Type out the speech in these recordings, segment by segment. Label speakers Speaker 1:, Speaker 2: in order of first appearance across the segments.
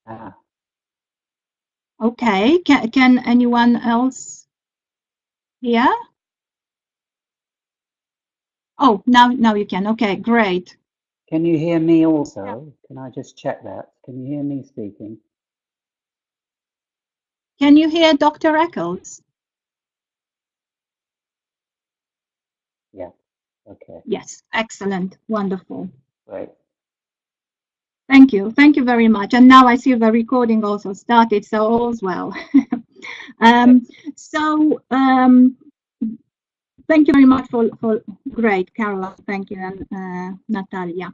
Speaker 1: Ah,
Speaker 2: Okay, can anyone else hear? Oh, now you can. Okay, great.
Speaker 1: can you hear me
Speaker 2: Yeah.
Speaker 1: also? Can I just check that? Can you hear me speaking?
Speaker 2: Can you hear Dr. Eccles?
Speaker 1: Yeah. Okay.
Speaker 2: Yes, excellent, wonderful.
Speaker 1: Great.
Speaker 2: Thank you very much. And now I see the recording also started, so all's well.
Speaker 1: Excellent.
Speaker 2: um, so thank you very much for great, Caroline. Thank you, and Natalia.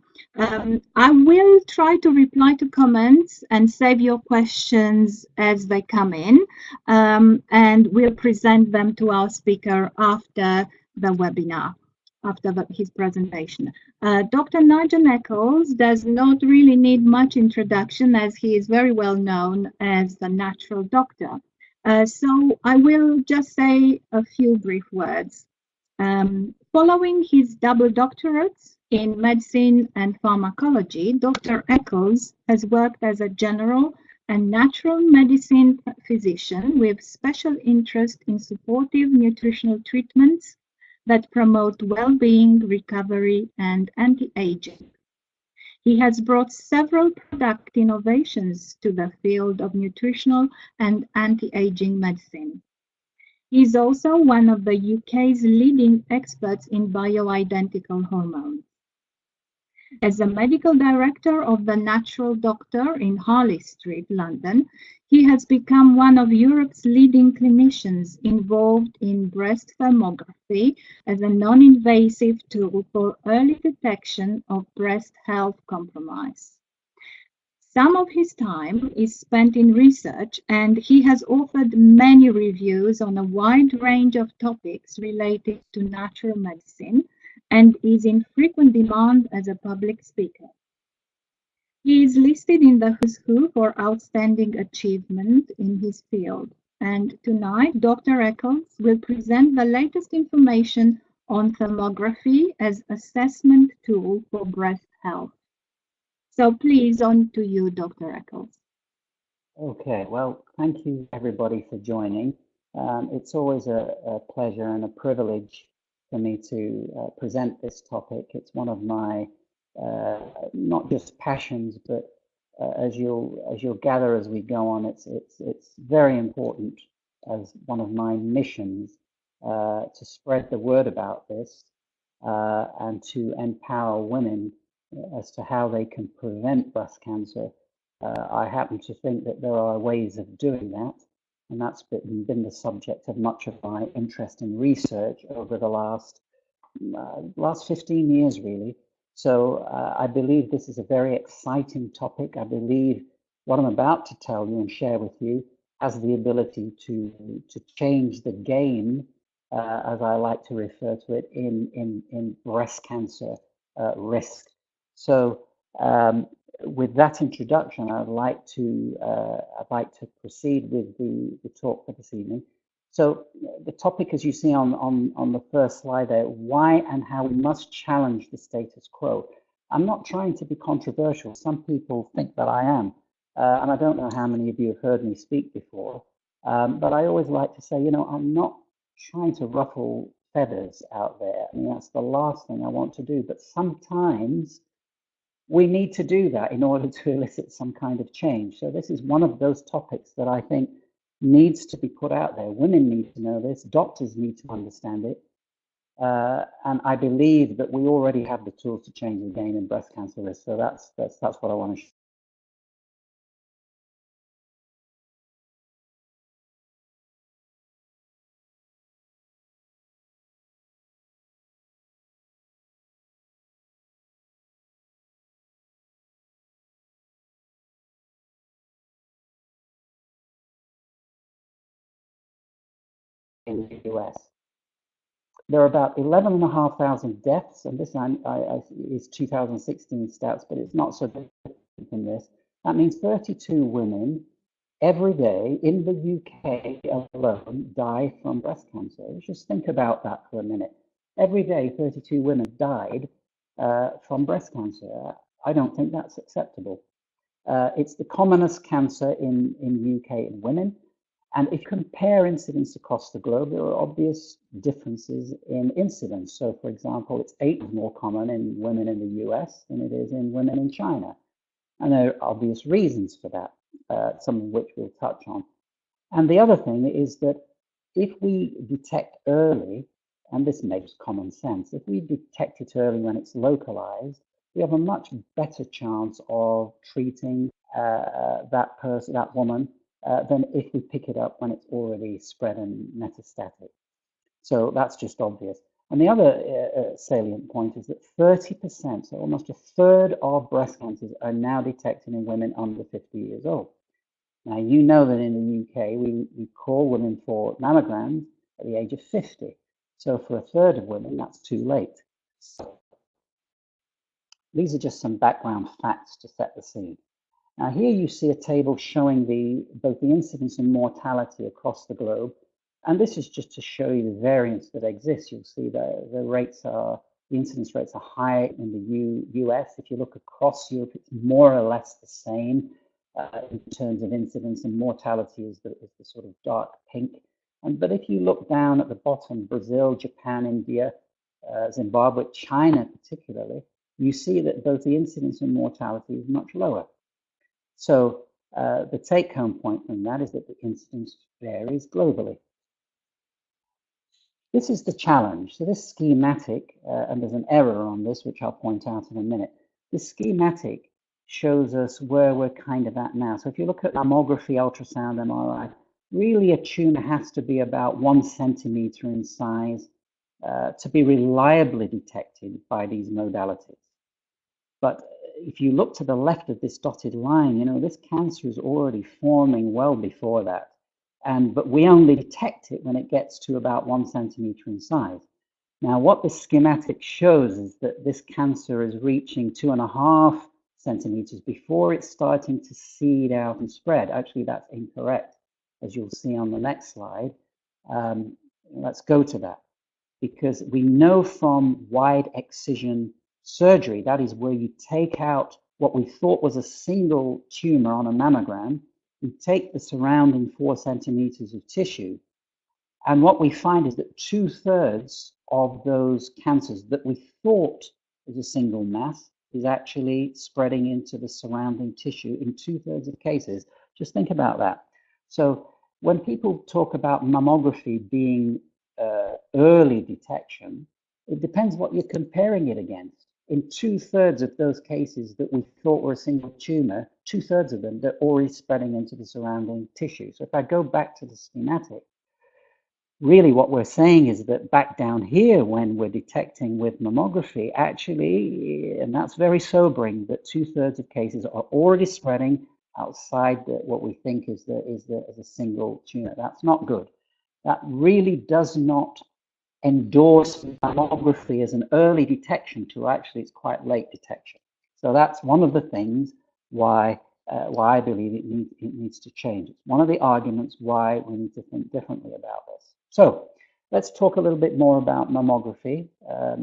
Speaker 2: I will try to reply to comments and save your questions as they come in, and we'll present them to our speaker after the webinar, after his presentation. Dr. Nyjon Eccles does not really need much introduction as he is very well known as the natural doctor. So I will just say a few brief words. Following his double doctorates in medicine and pharmacology, Dr. Eccles has worked as a general and natural medicine physician with special interest in supportive nutritional treatments that promote well-being, recovery, and anti-aging. He has brought several product innovations to the field of nutritional and anti-aging medicine. He is also one of the UK's leading experts in bioidentical hormones. As a medical director of the Natural Doctor in Harley Street, London, he has become one of Europe's leading clinicians involved in breast thermography as a non-invasive tool for early detection of breast health compromise. Some of his time is spent in research, and he has authored many reviews on a wide range of topics related to natural medicine and is in frequent demand as a public speaker. He is listed in the Who's Who for outstanding achievement in his field. And tonight, Dr. Eccles will present the latest information on thermography as assessment tool for breast health. So please, on to you, Dr. Eccles.
Speaker 1: Okay. Well, thank you everybody for joining. It's always a pleasure and a privilege for me to present this topic. It's one of my not just passions, but as you'll gather as we go on, it's very important as one of my missions to spread the word about this and to empower women as to how they can prevent breast cancer. I happen to think that there are ways of doing that, and that's been the subject of much of my interest in research over the last 15 years, really. So I believe this is a very exciting topic. I believe what I'm about to tell you and share with you has the ability to change the game, as I like to refer to it, in breast cancer risk. So with that introduction, I'd like to proceed with the talk for this evening. So the topic, as you see on the first slide there, why and how we must challenge the status quo. I'm not trying to be controversial. Some people think that I am, and I don't know how many of you have heard me speak before, but I always like to say, I'm not trying to ruffle feathers out there. I mean, that's the last thing I want to do. But sometimes we need to do that in order to elicit some kind of change. So this is one of those topics that I think needs to be put out there. Women need to know this, doctors need to understand it. And I believe that we already have the tools to change the game in breast cancer risk. So that's what I want to share. In the US. There are about 11,500 deaths, and this is 2016 stats, but it's not so different from this. That means 32 women every day in the UK alone die from breast cancer. Just think about that for a minute. Every day, 32 women died from breast cancer. I don't think that's acceptable. It's the commonest cancer in UK in women. And if you compare incidence across the globe, there are obvious differences in incidence. So, for example, it's 8 times more common in women in the US than it is in women in China. And there are obvious reasons for that, some of which we'll touch on. And the other thing is that if we detect early, and this makes common sense, if we detect it early when it's localized, we have a much better chance of treating that person, that woman, than if we pick it up when it's already spread and metastatic. So that's just obvious. And the other salient point is that 30%, so almost a third of breast cancers, are now detected in women under 50 years old. Now, you know that in the UK, we call women for mammograms at the age of 50. So for a third of women, that's too late. So these are just some background facts to set the scene. Now, here you see a table showing both the incidence and mortality across the globe. And this is just to show you the variance that exists. You'll see that the incidence rates are high in the US. If you look across Europe, it's more or less the same in terms of incidence, and mortality is the sort of dark pink. But if you look down at the bottom, Brazil, Japan, India, Zimbabwe, China particularly, you see that both the incidence and mortality is much lower. So the take-home point from that is that the incidence varies globally. This is the challenge. So this schematic, and there's an error on this, which I'll point out in a minute. This schematic shows us where we're kind of at now. So if you look at mammography, ultrasound, MRI, really a tumor has to be about 1 centimeter in size to be reliably detected by these modalities. But if you look to the left of this dotted line, you know, this cancer is already forming well before that. But we only detect it when it gets to about 1 centimeter in size. Now, what this schematic shows is that this cancer is reaching 2.5 centimeters before it's starting to seed out and spread. Actually, that's incorrect, as you'll see on the next slide. Let's go to that, because we know from wide excision surgery, that is where you take out what we thought was a single tumor on a mammogram, you take the surrounding 4 centimeters of tissue, and what we find is that 2/3 of those cancers that we thought was a single mass is actually spreading into the surrounding tissue in 2/3 of cases. Just think about that. So when people talk about mammography being early detection, it depends what you're comparing it against. In 2/3 of those cases that we thought were a single tumor, 2/3 of them, they're already spreading into the surrounding tissue. So if I go back to the schematic, really what we're saying is that back down here, when we're detecting with mammography, actually, and that's very sobering, that 2/3 of cases are already spreading outside what we think is a single tumor. That's not good. That really does not endorse mammography as an early detection to actually it's quite late detection. So that's one of the things why I believe it needs to change. It's one of the arguments why we need to think differently about this. So let's talk a little bit more about mammography.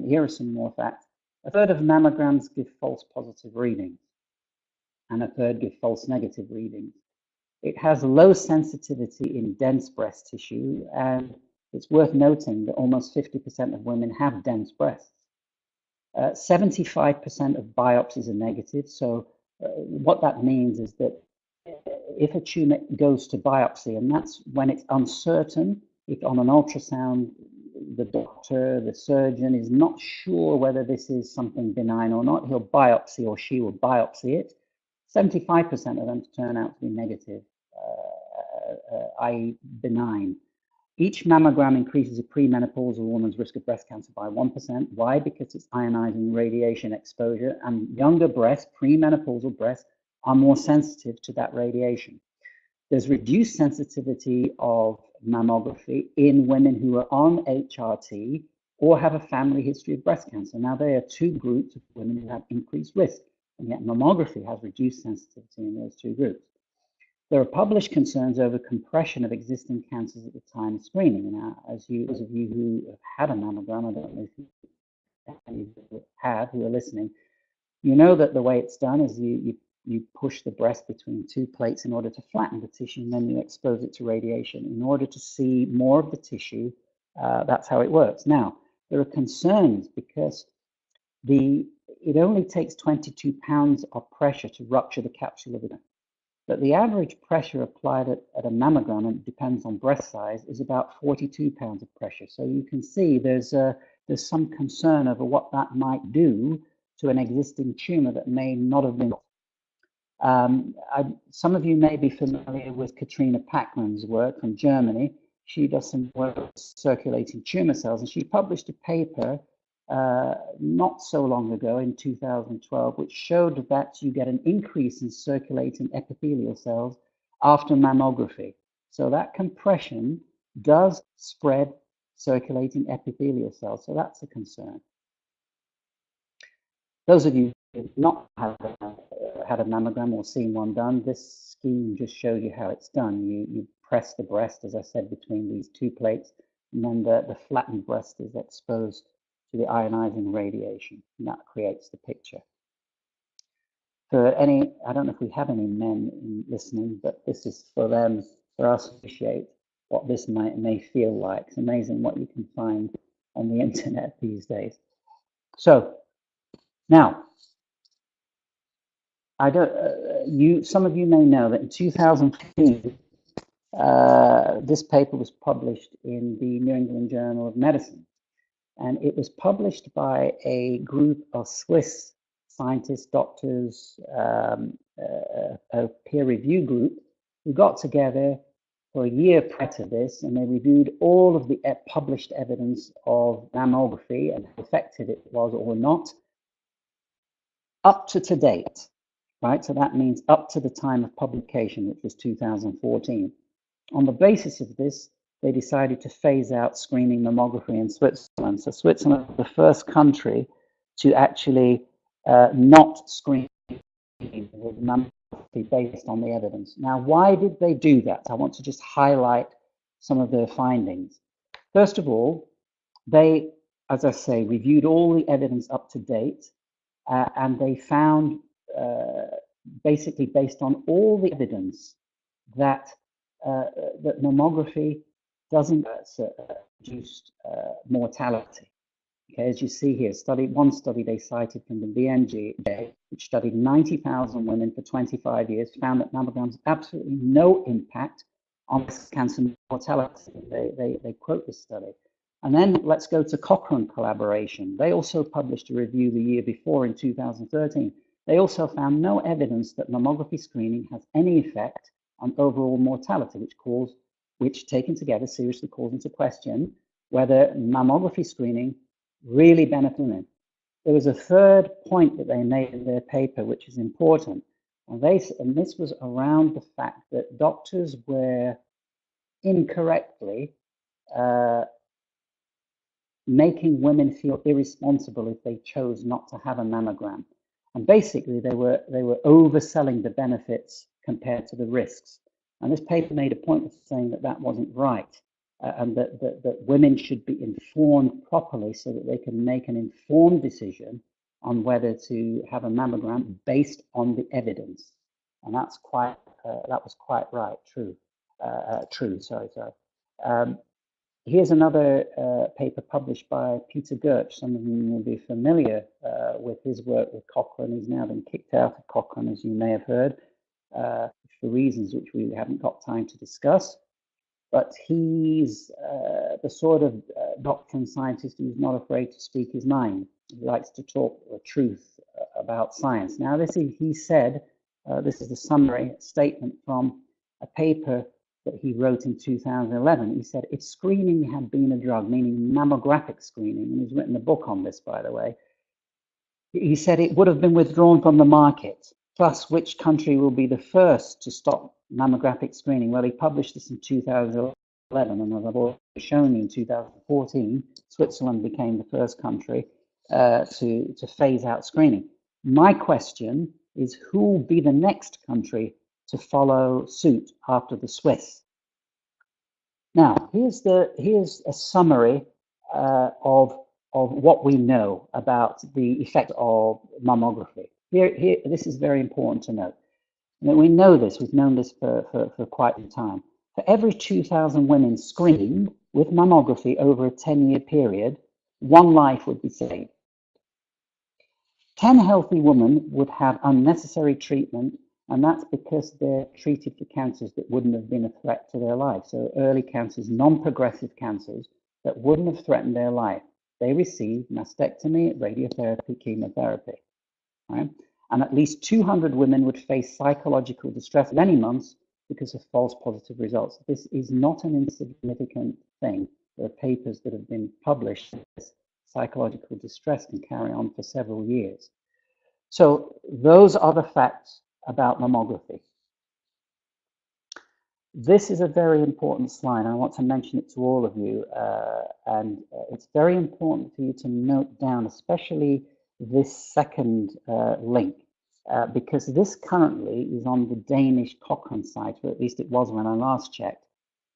Speaker 1: Here are some more facts. A third of mammograms give false positive readings, and a third give false negative readings. It has low sensitivity in dense breast tissue, and it's worth noting that almost 50% of women have dense breasts. 75% of biopsies are negative. So what that means is that if a tumor goes to biopsy, and that's when it's uncertain, if on an ultrasound, the doctor, the surgeon is not sure whether this is something benign or not, he'll biopsy, or she will biopsy it. 75% of them turn out to be negative, i.e. benign. Each mammogram increases a premenopausal woman's risk of breast cancer by 1%. Why? Because it's ionizing radiation exposure, and younger breasts, premenopausal breasts, are more sensitive to that radiation. There's reduced sensitivity of mammography in women who are on HRT or have a family history of breast cancer. Now, there are two groups of women who have increased risk, and yet mammography has reduced sensitivity in those two groups. There are published concerns over compression of existing cancers at the time of screening. Now, those of you who have had a mammogram, I don't know if you have, who are listening, you know that the way it's done is you you push the breast between two plates in order to flatten the tissue, and then you expose it to radiation in order to see more of the tissue. That's how it works. Now, there are concerns because it only takes 22 pounds of pressure to rupture the capsule of the breast. But the average pressure applied at a mammogram, and it depends on breast size, is about 42 pounds of pressure. So you can see there's some concern over what that might do to an existing tumor that may not have been. Some of you may be familiar with Katrina Pachmann's work from Germany. She does some work with circulating tumor cells, and she published a paper not so long ago in 2012, which showed that you get an increase in circulating epithelial cells after mammography. So that compression does spread circulating epithelial cells, so that's a concern. Those of you who have not had a mammogram or seen one done, this scheme just shows you how it's done. You press the breast, as I said, between these two plates, and then the flattened breast is exposed to the ionizing radiation, and that creates the picture. For any, I don't know if we have any men listening, but this is for them, for us to appreciate what this may feel like. It's amazing what you can find on the internet these days. So now, some of you may know that in 2015, this paper was published in the New England Journal of Medicine. And it was published by a group of Swiss scientists, doctors, a peer review group who got together for a year prior to this, and they reviewed all of the published evidence of mammography and how effective it was or not, up to date, right? So that means up to the time of publication, which was 2014. On the basis of this, they decided to phase out screening mammography in Switzerland. So Switzerland was the first country to actually not screen with mammography based on the evidence. Now, why did they do that? I want to just highlight some of their findings. First of all, they, as I say, reviewed all the evidence up to date, and they found, basically based on all the evidence, that mammography doesn't reduce mortality. Okay, as you see here, one study they cited from the BMJ, which studied 90,000 women for 25 years, found that mammograms have absolutely no impact on breast cancer mortality. They quote this study. And then let's go to Cochrane collaboration. They also published a review the year before in 2013. They also found no evidence that mammography screening has any effect on overall mortality, which taken together seriously calls into question whether mammography screening really benefits women. There was a third point that they made in their paper, which is important, and this was around the fact that doctors were incorrectly making women feel irresponsible if they chose not to have a mammogram. And basically, they were overselling the benefits compared to the risks. And this paper made a point of saying that that wasn't right, and that women should be informed properly so that they can make an informed decision on whether to have a mammogram based on the evidence. And that was quite right, true. Here's another paper published by Peter Gertsch. Some of you will be familiar with his work with Cochrane. He's now been kicked out of Cochrane, as you may have heard, for reasons which we haven't got time to discuss. But he's the sort of doctor and scientist who's not afraid to speak his mind. He likes to talk the truth about science. Now, he said, this is a summary statement from a paper that he wrote in 2011. He said, if screening had been a drug, meaning mammographic screening, and he's written a book on this, by the way, he said it would have been withdrawn from the market. Plus, which country will be the first to stop mammographic screening? Well, he published this in 2011, and as I've already shown you, in 2014, Switzerland became the first country to phase out screening. My question is, who will be the next country to follow suit after the Swiss? Now, here's a summary of what we know about the effect of mammography. This is very important to note. We know this, we've known this for quite some time. For every 2,000 women screened with mammography over a 10-year period, one life would be saved. 10 healthy women would have unnecessary treatment, and that's because they're treated for cancers that wouldn't have been a threat to their life. So early cancers, non-progressive cancers that wouldn't have threatened their life. They receive mastectomy, radiotherapy, chemotherapy. Right? And at least 200 women would face psychological distress for many months because of false positive results. This is not an insignificant thing. There are papers that have been published. This psychological distress can carry on for several years. So those are the facts about mammography. This is a very important slide. I want to mention it to all of you, and it's very important for you to note down, especially this second link, because this currently is on the Danish Cochrane site, or at least it was when I last checked.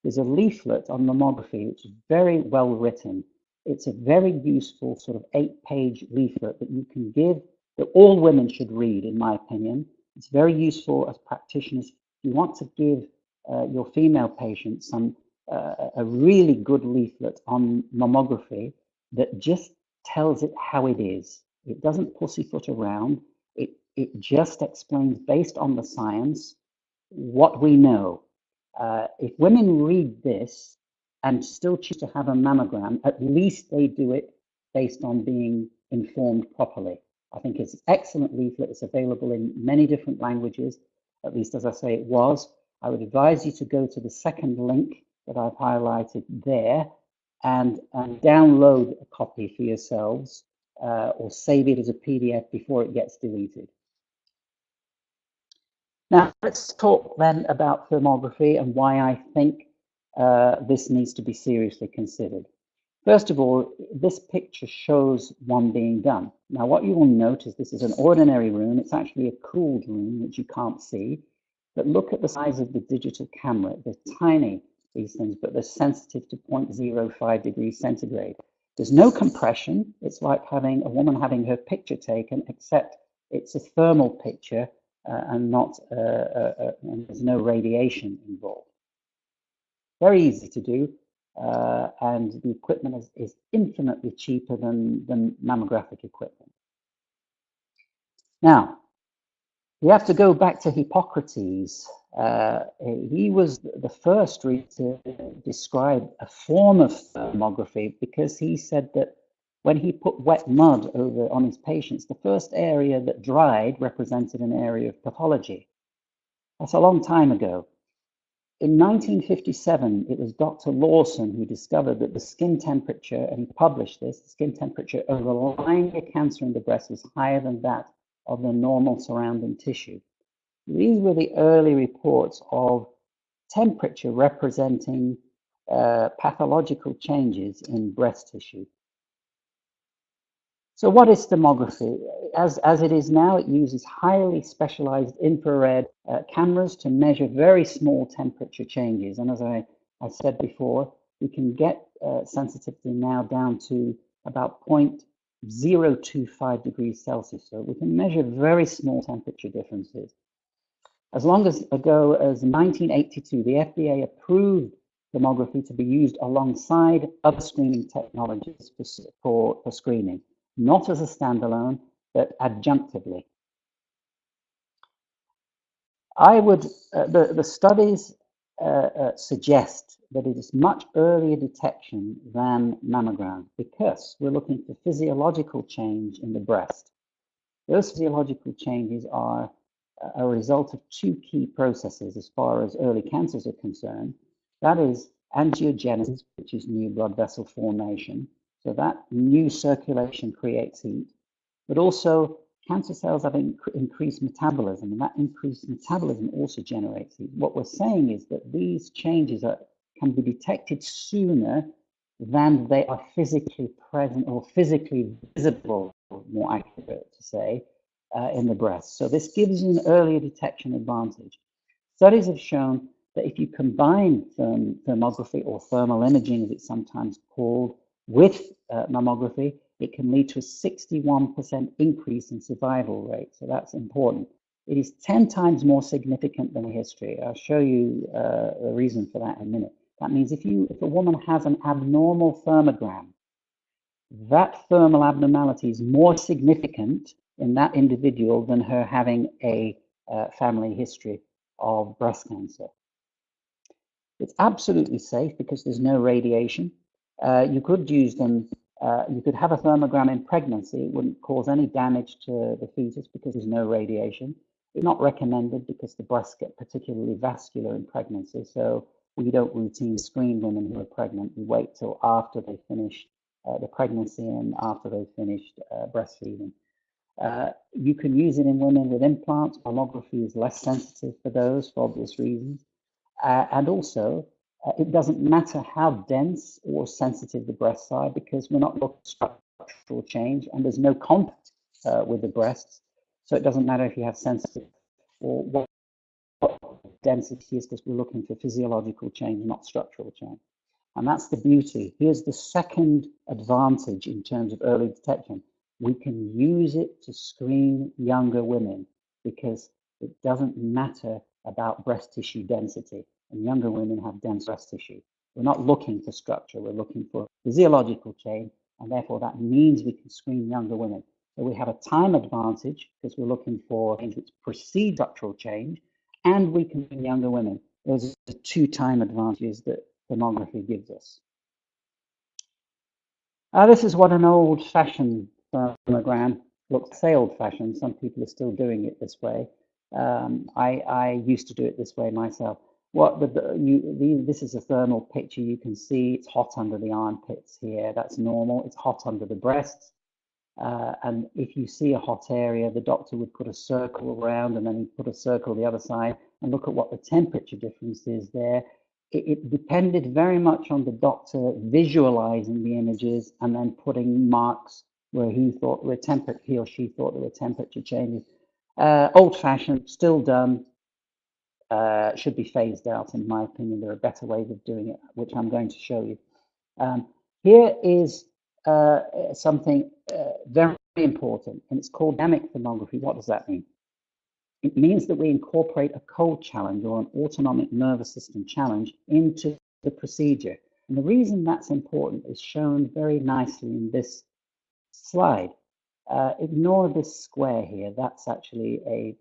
Speaker 1: There's a leaflet on mammography which is very well written. It's a very useful sort of 8-page leaflet that you can give, that all women should read, in my opinion. It's very useful as practitioners. If you want to give your female patients a really good leaflet on mammography that just tells it how it is. It doesn't pussyfoot around. It just explains, based on the science, what we know. If women read this and still choose to have a mammogram, at least they do it based on being informed properly. I think it's an excellent leaflet. It's available in many different languages, at least as I say it was. I would advise you to go to the second link that I've highlighted there and download a copy for yourselves, or save it as a PDF before it gets deleted. Now, let's talk then about thermography and why I think this needs to be seriously considered. First of all, this picture shows one being done. Now, what you will notice, this is an ordinary room. It's actually a cooled room, which you can't see. But look at the size of the digital camera. They're tiny, these things, but they're sensitive to 0.05 degrees centigrade. There's no compression. It's like having a woman having her picture taken, except it's a thermal picture and not, and there's no radiation involved. Very easy to do, and the equipment is infinitely cheaper than mammographic equipment. Now, we have to go back to Hippocrates. He was the first really to describe a form of thermography, because he said that when he put wet mud on his patients, the first area that dried represented an area of pathology. That's a long time ago. In 1957, it was Dr. Lawson who discovered that the skin temperature, and he published this, the skin temperature overlying a cancer in the breast was higher than that of the normal surrounding tissue. These were the early reports of temperature representing pathological changes in breast tissue. So what is thermography? As it is now, it uses highly specialized infrared cameras to measure very small temperature changes. And as I said before, we can get sensitivity now down to about 0.025 degrees Celsius. So we can measure very small temperature differences. As long ago as 1982, the FDA approved thermography to be used alongside other screening technologies for screening, not as a standalone, but adjunctively. The studies suggest that it is much earlier detection than mammogram, because we're looking for physiological change in the breast. Those physiological changes are a result of two key processes as far as early cancers are concerned. That is angiogenesis, which is new blood vessel formation. So that new circulation creates heat, but also cancer cells have increased metabolism, and that increased metabolism also generates heat. What we're saying is that these changes can be detected sooner than they are physically present or physically visible, more accurate to say, in the breast. So this gives you an earlier detection advantage. Studies have shown that if you combine thermography, or thermal imaging as it's sometimes called, with mammography, it can lead to a 61% increase in survival rate. So that's important. It is 10 times more significant than history. I'll show you the reason for that in a minute. That means if a woman has an abnormal thermogram, that thermal abnormality is more significant in that individual than her having a family history of breast cancer. It's absolutely safe because there's no radiation. You could use them, you could have a thermogram in pregnancy. It wouldn't cause any damage to the fetus because there's no radiation. It's not recommended because the breasts get particularly vascular in pregnancy. So we don't routinely screen women who are pregnant. We wait till after they finish the pregnancy and after they've finished breastfeeding. You can use it in women with implants. Mammography is less sensitive for those for obvious reasons. And also, it doesn't matter how dense or sensitive the breasts are because we're not looking at structural change and there's no contact with the breasts. So it doesn't matter if you have sensitive or what density is because we're looking for physiological change, not structural change. And that's the beauty. Here's the second advantage in terms of early detection. We can use it to screen younger women because it doesn't matter about breast tissue density. And younger women have dense breast tissue. We're not looking for structure, we're looking for physiological change, and therefore that means we can screen younger women. So we have a time advantage because we're looking for things which precede structural change, and we can screen younger women. Those are the two time advantages that thermography gives us. This is what an old-fashioned thermogram looks. Say old-fashioned, some people are still doing it this way. I used to do it this way myself. This is a thermal picture. You can see it's hot under the armpits here. That's normal. It's hot under the breasts. And if you see a hot area, the doctor would put a circle around and then he'd put a circle the other side and look at what the temperature difference is there. It depended very much on the doctor visualizing the images and then putting marks where he or she thought there were temperature changes. Old-fashioned, still done, should be phased out in my opinion. There are better ways of doing it, which I'm going to show you. Here is something very important, and it's called dynamic thermography. What does that mean? It means that we incorporate a cold challenge or an autonomic nervous system challenge into the procedure. And the reason that's important is shown very nicely in this slide. Ignore this square here. That's actually a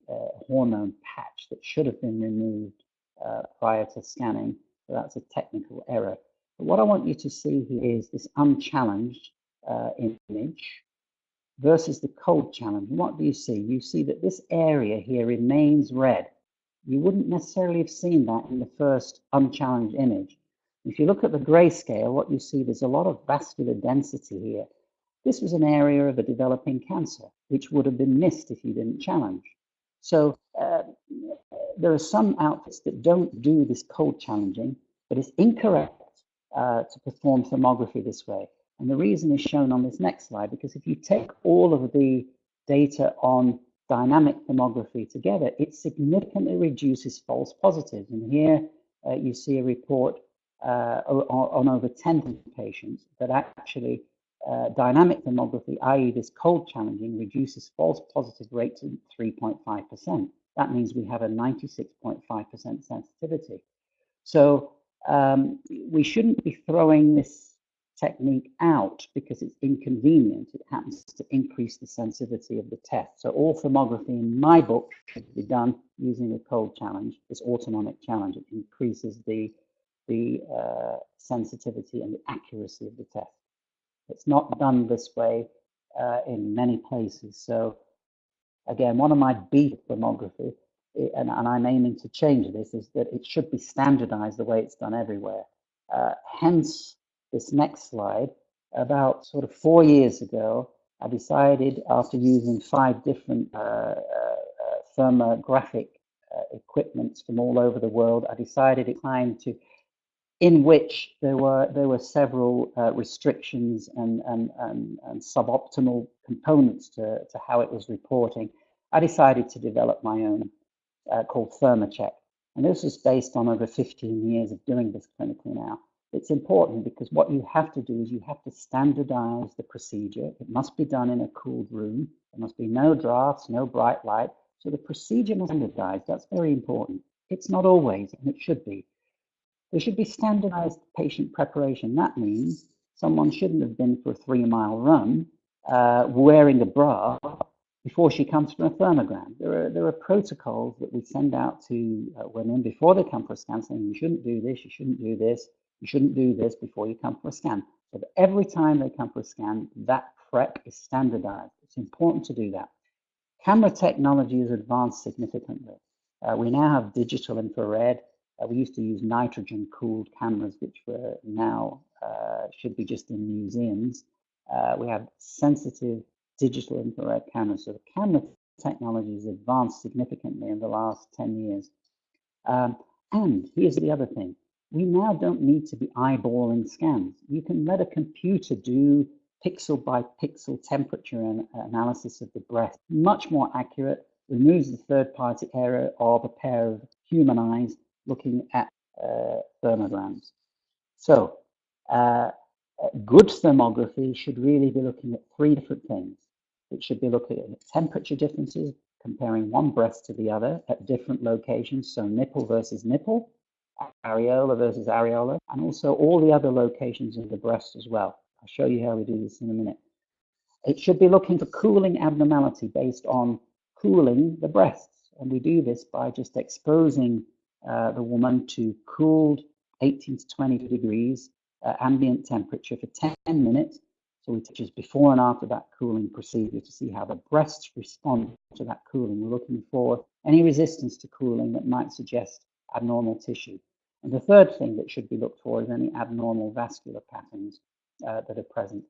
Speaker 1: hormone patch that should have been removed prior to scanning. So that's a technical error. But what I want you to see here is this unchallenged image versus the cold challenge. And what do you see? You see that this area here remains red. You wouldn't necessarily have seen that in the first unchallenged image. If you look at the grayscale, what you see, there's a lot of vascular density here. This was an area of a developing cancer, which would have been missed if you didn't challenge. So there are some outfits that don't do this cold challenging, but it's incorrect to perform thermography this way. And the reason is shown on this next slide, because if you take all of the data on dynamic thermography together, it significantly reduces false positives. And here you see a report on over 10 patients that actually dynamic thermography, i.e. this cold challenging, reduces false positive rate to 3.5%. That means we have a 96.5% sensitivity. So we shouldn't be throwing this technique out because it's inconvenient. It happens to increase the sensitivity of the test. So all thermography in my book should be done using a cold challenge, this autonomic challenge. It increases the sensitivity and the accuracy of the test. It's not done this way in many places. So again, one of my beefs with thermography, and I'm aiming to change this, is that it should be standardized the way it's done everywhere. Hence, this next slide, about sort of 4 years ago, I decided after using 5 different thermographic equipments from all over the world, I decided it's time to, in which there were several restrictions and suboptimal components to how it was reporting. I decided to develop my own called ThermoCheck. And this is based on over 15 years of doing this clinically now. It's important because what you have to do is you have to standardize the procedure. It must be done in a cooled room. There must be no drafts, no bright light. So the procedure must be standardized. That's very important. It's not always, and it should be. There should be standardized patient preparation. That means someone shouldn't have been for a 3-mile run wearing a bra before she comes for a thermogram. There are protocols that we send out to women before they come for a scan saying you shouldn't do this, you shouldn't do this, you shouldn't do this before you come for a scan. So that every time they come for a scan, that prep is standardized. It's important to do that. Camera technology has advanced significantly. We now have digital infrared. We used to use nitrogen-cooled cameras, which were now should be just in museums. We have sensitive digital infrared cameras. So the camera technology has advanced significantly in the last 10 years. And here's the other thing. We now don't need to be eyeballing scans. You can let a computer do pixel by pixel temperature and analysis of the breast. Much more accurate, removes the third-party error of a pair of human eyes looking at thermograms. So good thermography should really be looking at 3 different things. It should be looking at temperature differences, comparing one breast to the other at different locations, so nipple versus nipple, areola versus areola, and also all the other locations of the breast as well. I'll show you how we do this in a minute. It should be looking for cooling abnormality based on cooling the breasts, and we do this by just exposing the woman to cooled 18 to 20 degrees ambient temperature for 10 minutes. So we just before and after that cooling procedure to see how the breasts respond to that cooling. We're looking for any resistance to cooling that might suggest abnormal tissue. And the third thing that should be looked for is any abnormal vascular patterns that are present.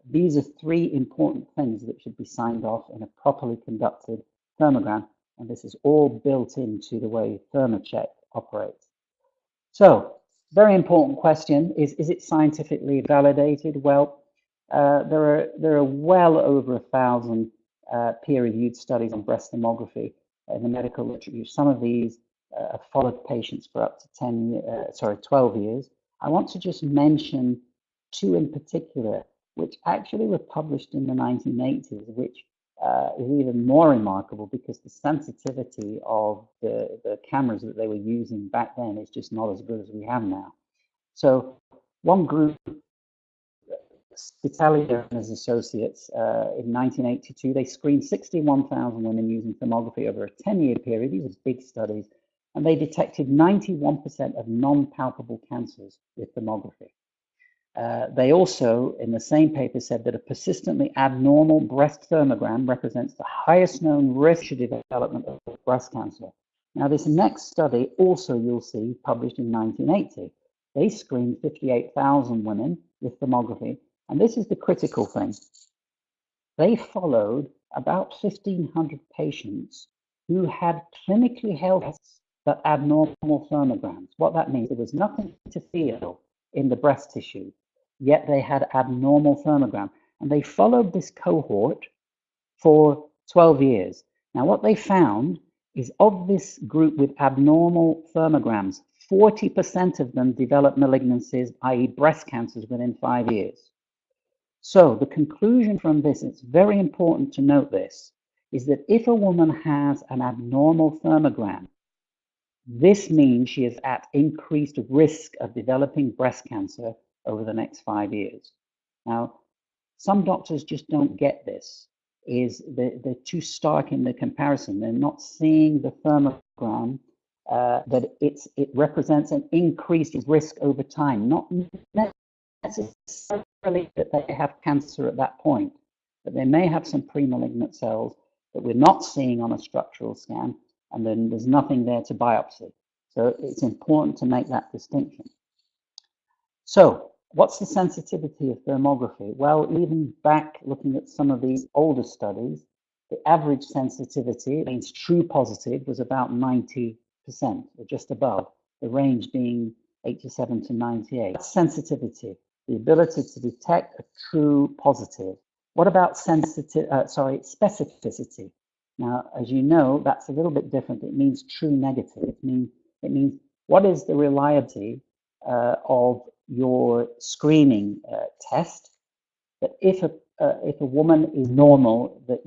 Speaker 1: These are 3 important things that should be signed off in a properly conducted thermogram, and this is all built into the way ThermoCheck operates. So, very important question, is it scientifically validated? Well, there are well over 1,000 peer-reviewed studies on breast thermography in the medical literature. Some of these have followed patients for up to 12 years. I want to just mention 2 in particular, which actually were published in the 1980s, which is even more remarkable because the sensitivity of the cameras that they were using back then is just not as good as we have now. So one group, Spitalia and his associates, in 1982, they screened 61,000 women using thermography over a 10-year period. These are big studies, and they detected 91% of non-palpable cancers with thermography. They also, in the same paper, said that a persistently abnormal breast thermogram represents the highest known risk to development of breast cancer. Now, this next study also you'll see published in 1980. They screened 58,000 women with thermography, and this is the critical thing. They followed about 1,500 patients who had clinically held tests but abnormal thermograms. What that means, there was nothing to feel in the breast tissue, yet they had abnormal thermogram. And they followed this cohort for 12 years. Now, what they found is of this group with abnormal thermograms, 40% of them developed malignancies, i.e. breast cancers, within 5 years. So the conclusion from this, it's very important to note this, is that if a woman has an abnormal thermogram, this means she is at increased risk of developing breast cancer over the next 5 years. Now, some doctors just don't get this, they're too stark in the comparison. They're not seeing the thermogram, that it represents an increased risk over time, not necessarily that they have cancer at that point, but they may have some pre-malignant cells that we're not seeing on a structural scan, and then there's nothing there to biopsy. So it's important to make that distinction. So what's the sensitivity of thermography? Well, even back looking at some of these older studies, the average sensitivity, it means true positive, was about 90%, or just above, the range being 87 to 98. That's sensitivity, the ability to detect a true positive. What about specificity? Now, as you know, that's a little bit different. It means true negative. It means what is the reliability of your screening test, that if a woman is normal, that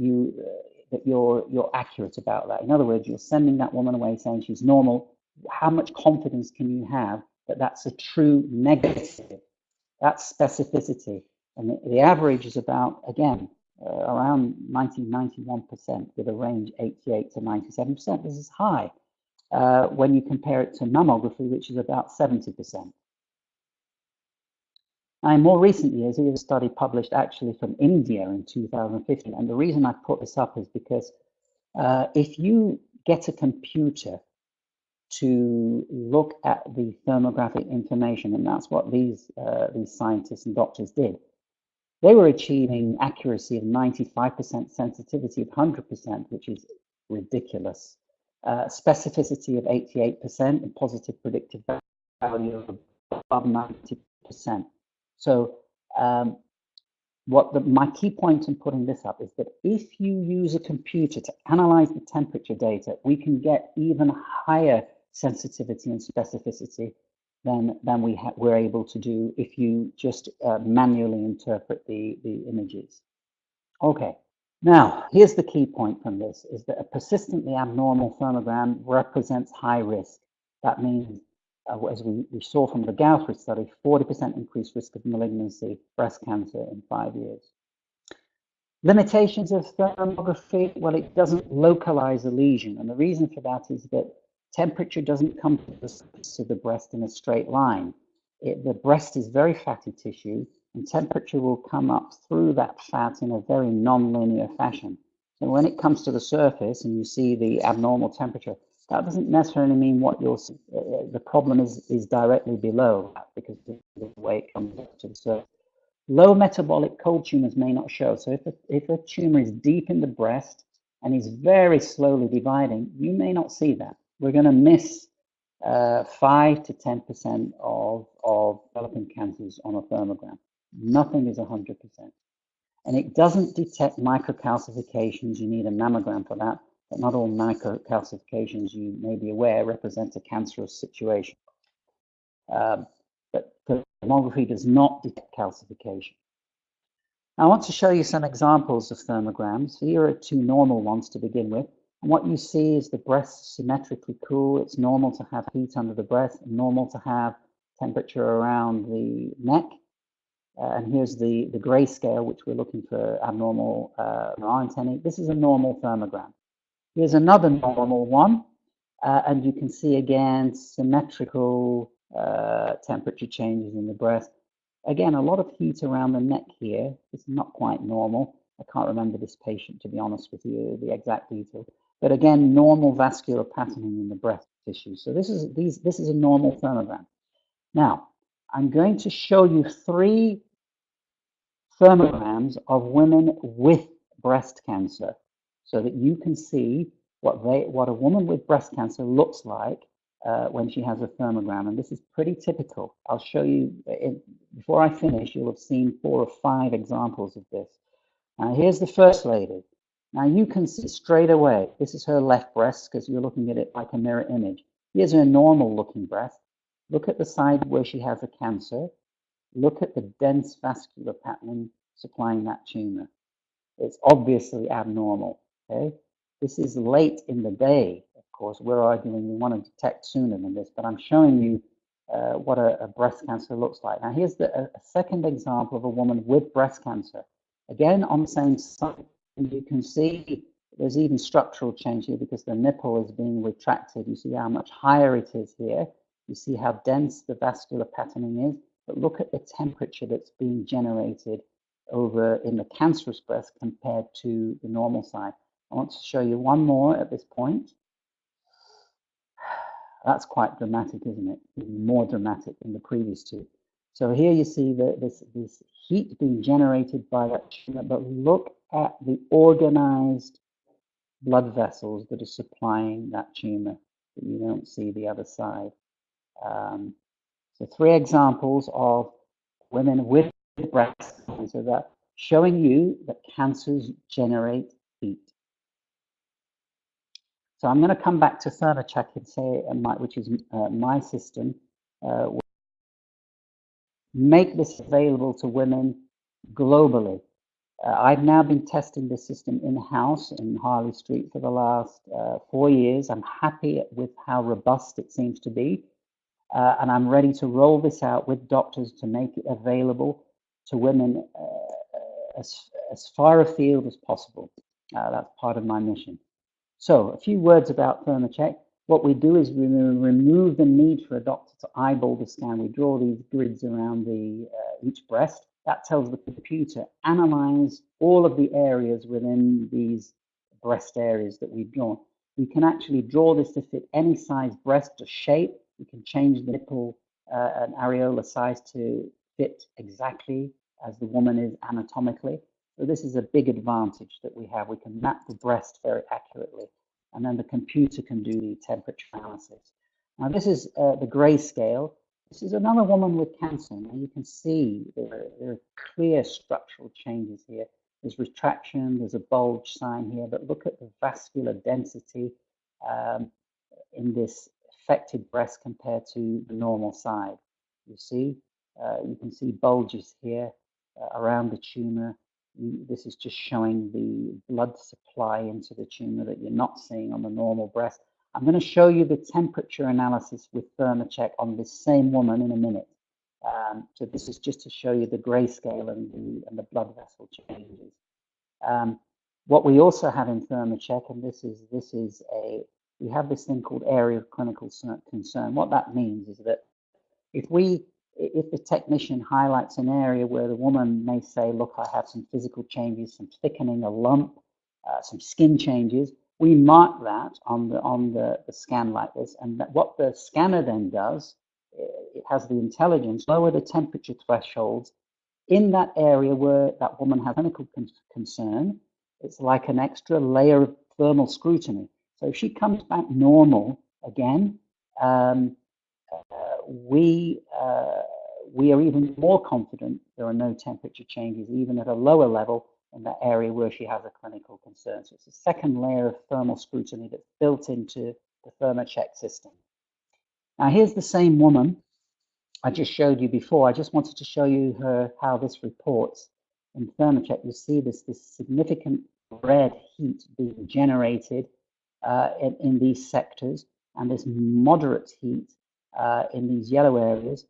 Speaker 1: you're accurate about that. In other words, you're sending that woman away saying she's normal. How much confidence can you have that that's a true negative? That's specificity. And the average is about, again, around 91%, with a range 88 to 97%. This is high when you compare it to mammography, which is about 70%. Now, in more recent years, there was a study published actually from India in 2015. And the reason I put this up is because if you get a computer to look at the thermographic information, and that's what these scientists and doctors did, they were achieving accuracy of 95%, sensitivity of 100%, which is ridiculous. Specificity of 88%, and positive predictive value of above 90%. So my key point in putting this up is that if you use a computer to analyze the temperature data, we can get even higher sensitivity and specificity than we're able to do if you just manually interpret the images. Okay, now here's the key point from this, is that a persistently abnormal thermogram represents high risk. That means, as we saw from the Gowthry study, 40% increased risk of malignancy, breast cancer in 5 years. Limitations of thermography, well, it doesn't localize a lesion. And the reason for that is that temperature doesn't come to the surface of the breast in a straight line. The breast is very fatty tissue, and temperature will come up through that fat in a very non-linear fashion. So when it comes to the surface and you see the abnormal temperature, that doesn't necessarily mean what you'll see. The problem is directly below that, because of the way it comes up to the surface. Low metabolic cold tumors may not show. So if a tumor is deep in the breast and is very slowly dividing, you may not see that. We're going to miss 5 to 10% of developing cancers on a thermogram. Nothing is 100%. And it doesn't detect microcalcifications. You need a mammogram for that. But not all microcalcifications, you may be aware, represent a cancerous situation. But thermography does not detect calcification. Now, I want to show you some examples of thermograms. Here are 2 normal ones to begin with. And what you see is the breast symmetrically cool. It's normal to have heat under the breast, and normal to have temperature around the neck. And here's the grayscale, which we're looking for abnormal antennae. This is a normal thermogram. Here's another normal one, and you can see again symmetrical temperature changes in the breast. Again, a lot of heat around the neck here. It's not quite normal. I can't remember this patient, to be honest with you, the exact detail. But again, normal vascular patterning in the breast tissue. So this is a normal thermogram. Now, I'm going to show you 3 thermograms of women with breast cancer, so that you can see what a woman with breast cancer looks like when she has a thermogram. And this is pretty typical. I'll show you, before I finish, you'll have seen 4 or 5 examples of this. Now, here's the first lady. Now, you can see straight away, this is her left breast, because you're looking at it like a mirror image. Here's her normal looking breast. Look at the side where she has a cancer. Look at the dense vascular patterning supplying that tumor. It's obviously abnormal, okay? This is late in the day, of course. We're arguing we want to detect sooner than this, but I'm showing you what a breast cancer looks like. Now, here's a second example of a woman with breast cancer. Again, on the same side, you can see there's even structural change here because the nipple is being retracted. You see how much higher it is here. You see how dense the vascular patterning is. But look at the temperature that's being generated over in the cancerous breast compared to the normal side. I want to show you one more at this point. That's quite dramatic, isn't it? Even more dramatic than the previous 2. So here you see this heat being generated by that tumor, but look at the organized blood vessels that are supplying that tumor, that you don't see the other side. So 3 examples of women with breast cancer that showing you that cancers generate heat. So I'm going to come back to ThermoCheck and say, which is my system, make this available to women globally. I've now been testing this system in-house in Harley Street for the last 4 years. I'm happy with how robust it seems to be. And I'm ready to roll this out with doctors to make it available to women as far afield as possible. That's part of my mission. So a few words about ThermoCheck. What we do is we remove the need for a doctor to eyeball the scan. We draw these grids around each breast. That tells the computer, analyze all of the areas within these breast areas that we've drawn. We can actually draw this to fit any size breast or shape. We can change the nipple and areola size to fit exactly as the woman is anatomically. So this is a big advantage that we have. We can map the breast very accurately, and then the computer can do the temperature analysis. Now this is the grayscale. This is another woman with cancer. Now you can see there are clear structural changes here. There's retraction, there's a bulge sign here, but look at the vascular density in this affected breast compared to the normal side. You can see bulges here around the tumor. This is just showing the blood supply into the tumor that you're not seeing on the normal breast. I'm going to show you the temperature analysis with ThermoCheck on this same woman in a minute. So this is just to show you the grayscale and the blood vessel changes. What we also have in ThermoCheck, and we have this thing called area of clinical concern. What that means is that if the technician highlights an area where the woman may say, look, I have some physical changes, some thickening, a lump, some skin changes, we mark that on the scan like this. And what the scanner then does, it has the intelligence, lower the temperature thresholds in that area where that woman has clinical concern. It's like an extra layer of thermal scrutiny. So if she comes back normal again, we are even more confident there are no temperature changes, even at a lower level in that area where she has a clinical concern. So it's a second layer of thermal scrutiny that's built into the ThermoCheck system. Now here's the same woman I just showed you before. I just wanted to show you how this reports in ThermoCheck. You see this significant red heat being generated in these sectors, and this moderate heat in these yellow areas.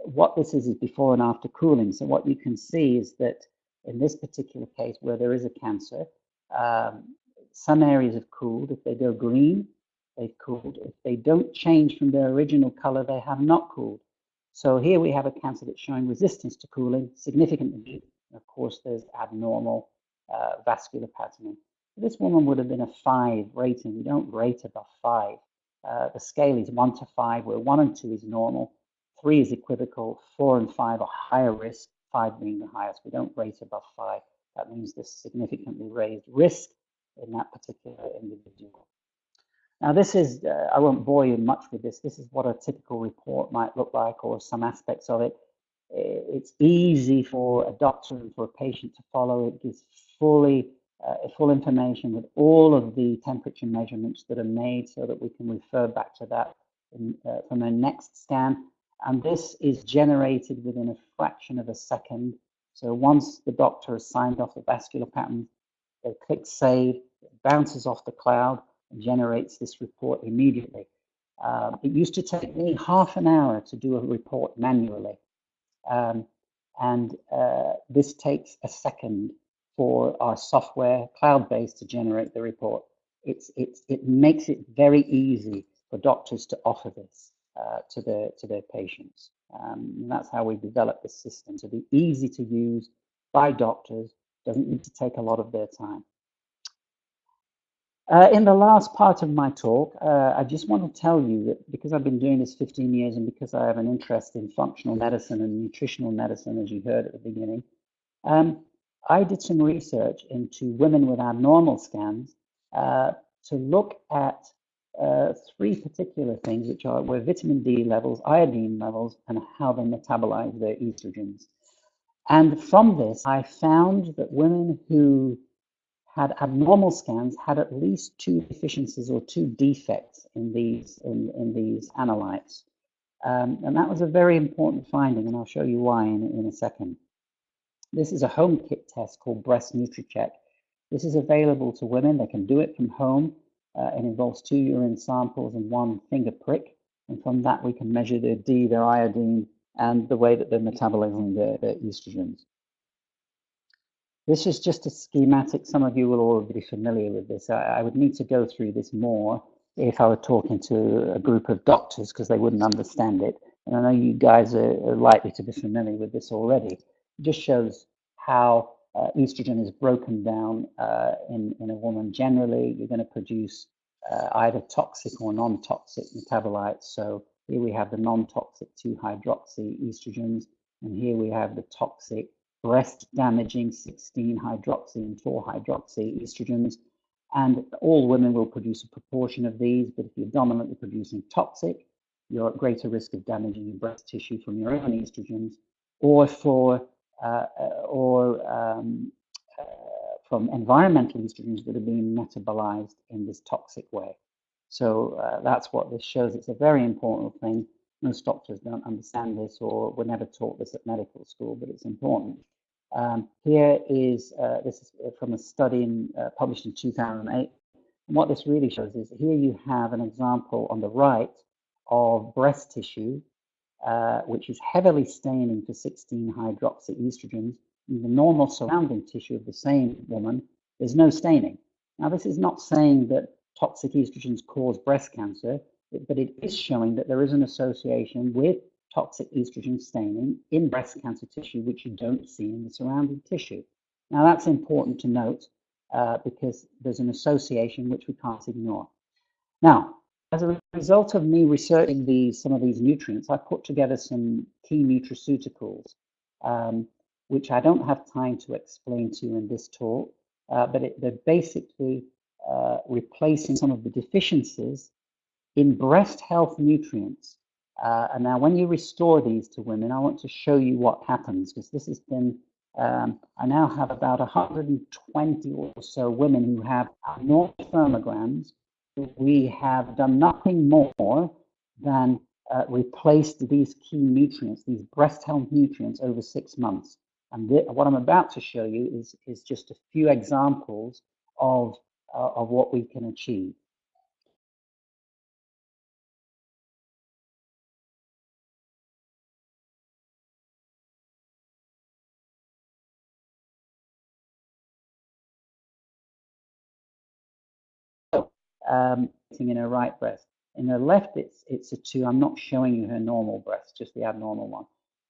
Speaker 1: What this is before and after cooling. So what you can see is that in this particular case where there is a cancer, some areas have cooled. If they go green, they've cooled. If they don't change from their original color, they have not cooled. So here we have a cancer that's showing resistance to cooling, significant heat. Of course, there's abnormal vascular patterning. This woman would have been a 5 rating. We don't rate above 5. The scale is 1 to 5, where 1 and 2 is normal, 3 is equivocal, 4 and 5 are higher risk, 5 being the highest. We don't rate above 5. That means there's significantly raised risk in that particular individual. Now this is, I won't bore you much with this. This is what a typical report might look like, or some aspects of it. It's easy for a doctor and for a patient to follow. It gives full information with all of the temperature measurements that are made, so that we can refer back to that from a next scan. And this is generated within a fraction of a second. So once the doctor has signed off the vascular pattern, they click save, it bounces off the cloud and generates this report immediately. It used to take me half an hour to do a report manually. This takes a second for our software, cloud-based, to generate the report. It makes it very easy for doctors to offer this to their patients. And that's how we develop the system, to be easy to use by doctors, doesn't need to take a lot of their time. In the last part of my talk, I just want to tell you that because I've been doing this 15 years and because I have an interest in functional medicine and nutritional medicine, as you heard at the beginning, I did some research into women with abnormal scans to look at 3 particular things, which were vitamin D levels, iodine levels, and how they metabolize their estrogens. And from this, I found that women who had abnormal scans, had at least 2 deficiencies or 2 defects in these analytes. And that was a very important finding, and I'll show you why in a second. This is a home kit test called Breast NutriCheck. This is available to women. They can do it from home. It involves 2 urine samples and 1 finger prick. And from that, we can measure their D, their iodine, and the way that they're metabolizing their estrogens. This is just a schematic. Some of you will already be familiar with this. I would need to go through this more if I were talking to a group of doctors, because they wouldn't understand it. And I know you guys are likely to be familiar with this already. It just shows how estrogen is broken down in a woman. Generally, you're going to produce either toxic or non-toxic metabolites. So here we have the non-toxic 2-hydroxy estrogens, and here we have the toxic breast damaging 16-hydroxy and 4-hydroxy estrogens. And all women will produce a proportion of these, but if you're dominantly producing toxic, you're at greater risk of damaging your breast tissue from your own estrogens, or from environmental estrogens that are being metabolized in this toxic way. So that's what this shows. It's a very important thing. Most doctors don't understand this or were never taught this at medical school, but it's important. Here is, this is from a study published in 2008. And what this really shows is here you have an example on the right of breast tissue, which is heavily staining for 16-hydroxy estrogens. In the normal surrounding tissue of the same woman, there's no staining. Now, this is not saying that toxic estrogens cause breast cancer, but it is showing that there is an association with toxic estrogen staining in breast cancer tissue, which you don't see in the surrounding tissue. Now, that's important to note because there's an association which we can't ignore. Now, as a result of me researching some of these nutrients, I put together some key nutraceuticals, which I don't have time to explain to you in this talk, but they're basically replacing some of the deficiencies in breast health nutrients. And now when you restore these to women, I want to show you what happens, because this has been, I now have about 120 or so women who have abnormal thermograms. We have done nothing more than replaced these key nutrients, these breast health nutrients, over 6 months. And what I'm about to show you is just a few examples of what we can achieve. In her right breast. In her left, it's a 2. I'm not showing you her normal breast, just the abnormal one.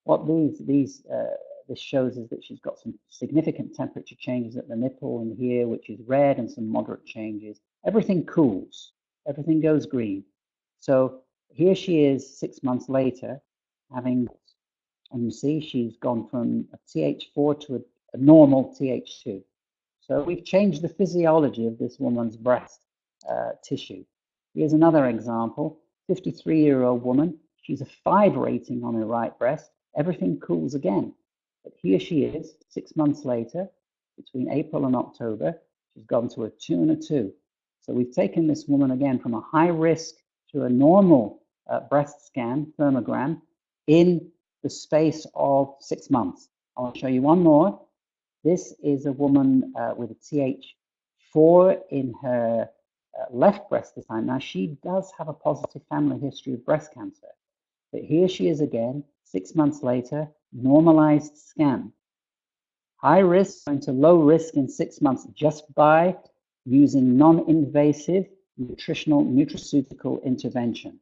Speaker 1: What this shows is that she's got some significant temperature changes at the nipple and here, which is red, and some moderate changes. Everything cools. Everything goes green. So here she is 6 months later, having, and you see she's gone from a TH4 to a normal TH2. So we've changed the physiology of this woman's breast tissue. Here's another example, 53-year-old woman. She's a 5 rating on her right breast. Everything cools again. But here she is, 6 months later, between April and October. She's gone to a 2 and a 2. So we've taken this woman again from a high risk to a normal breast scan, thermogram, in the space of 6 months. I'll show you one more. This is a woman with a TH4 in her left breast this time. Now, she does have a positive family history of breast cancer, but here she is again, 6 months later, normalized scan. High risk going to low risk in 6 months just by using non-invasive nutraceutical intervention.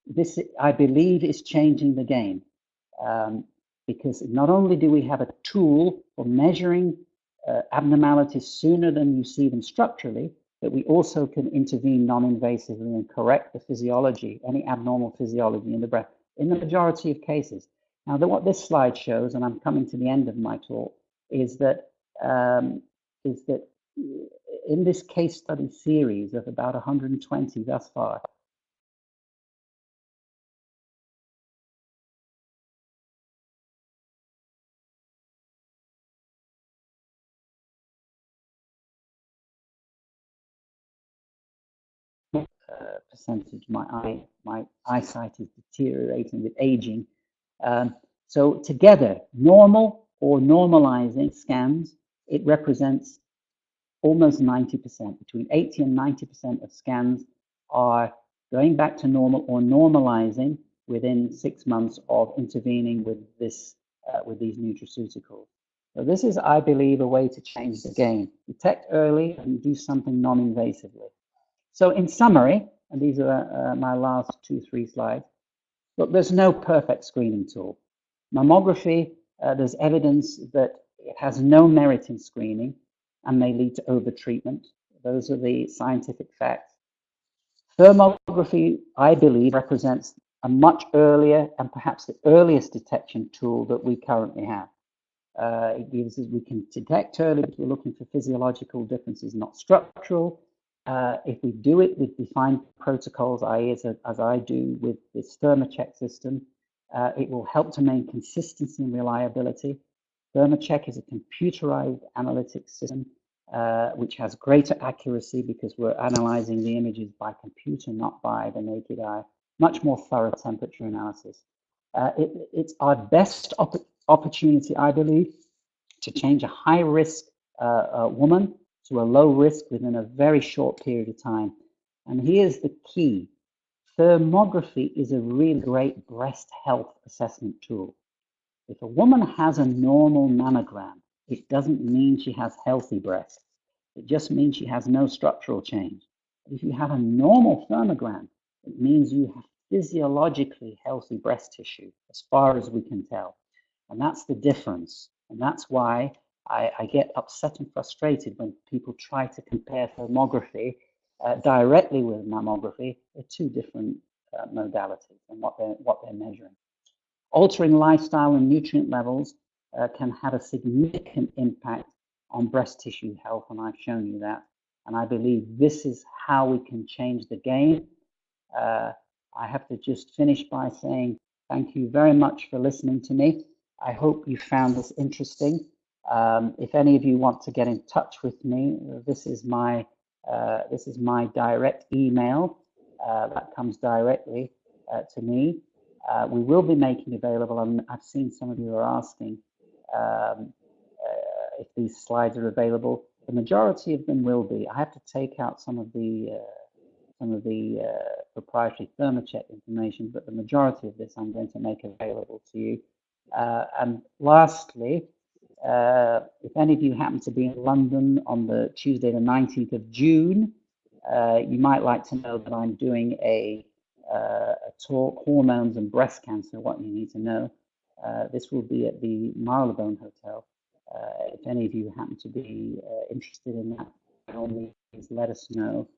Speaker 1: This, I believe, is changing the game. Because not only do we have a tool for measuring abnormalities sooner than you see them structurally, but we also can intervene non-invasively and correct the physiology, any abnormal physiology in the breast, in the majority of cases. Now, what this slide shows, and I'm coming to the end of my talk, is that in this case study series of about 120 thus far, percentage. My eyesight is deteriorating with aging. So together, normal or normalizing scans, it represents almost 90%. Between 80 and 90% of scans are going back to normal or normalizing within 6 months of intervening with this with these nutraceuticals. So this is, I believe, a way to change the game. Detect early and do something non-invasively. So in summary, and these are my last 2-3 slides, look, there's no perfect screening tool. Mammography, there's evidence that it has no merit in screening and may lead to overtreatment. Those are the scientific facts. Thermography, I believe, represents a much earlier and perhaps the earliest detection tool that we currently have. It gives us, we can detect early because we're looking for physiological differences, not structural. If we do it with defined protocols, i.e. as I do with this ThermoCheck system, it will help to maintain consistency and reliability. ThermoCheck is a computerized analytics system which has greater accuracy because we're analyzing the images by computer, not by the naked eye. Much more thorough temperature analysis. It's our best opportunity, I believe, to change a high-risk woman to a low risk within a very short period of time. And here's the key. Thermography is a really great breast health assessment tool. If a woman has a normal mammogram, it doesn't mean she has healthy breasts. It just means she has no structural change. If you have a normal thermogram, it means you have physiologically healthy breast tissue, as far as we can tell. And that's the difference. And that's why I get upset and frustrated when people try to compare thermography directly with mammography. They're two different modalities and what they're measuring. Altering lifestyle and nutrient levels can have a significant impact on breast tissue health, and I've shown you that. And I believe this is how we can change the game. I have to just finish by saying thank you very much for listening to me. I hope you found this interesting. If any of you want to get in touch with me, this is my direct email that comes directly to me. We will be making available, and I've seen some of you are asking if these slides are available. The majority of them will be. I have to take out some of the proprietary ThermoCheck information, but the majority of this I'm going to make available to you. And lastly, if any of you happen to be in London on the Tuesday, the 19th of June, you might like to know that I'm doing a talk, Hormones and Breast Cancer, What You Need to Know. This will be at the Marylebone Hotel. If any of you happen to be interested in that, by all means, let us know.